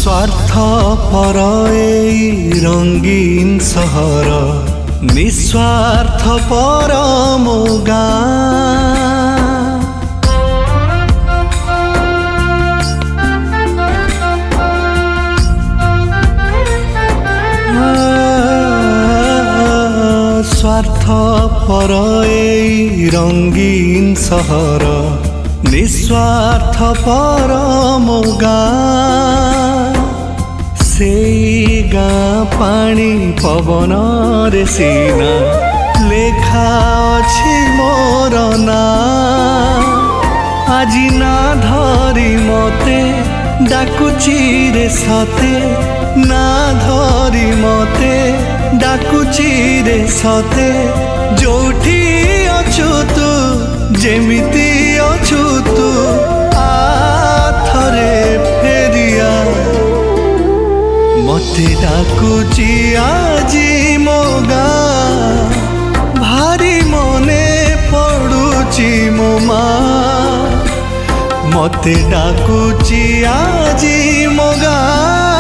स्वार्थपर एई रंगीन सहर निस्वार्थपर मो गाँ। स्वार्थपर एई रंगीन सहर निस्वार्थपर मो गाँ। सेई गाँ पानी पवन रे सीना लेखा अछि मोर नाँ। आजी ना धरी मते डाकुची रे सते, ना धरी मते डाकुची रे सते। जोठी अछु तू जेमिति अछु तू आथरे फेरिया। मते डाकुची आजी मो गाँ, भारी मने पड़ुची मो माँ। मते डाकुची आजी मो गाँ,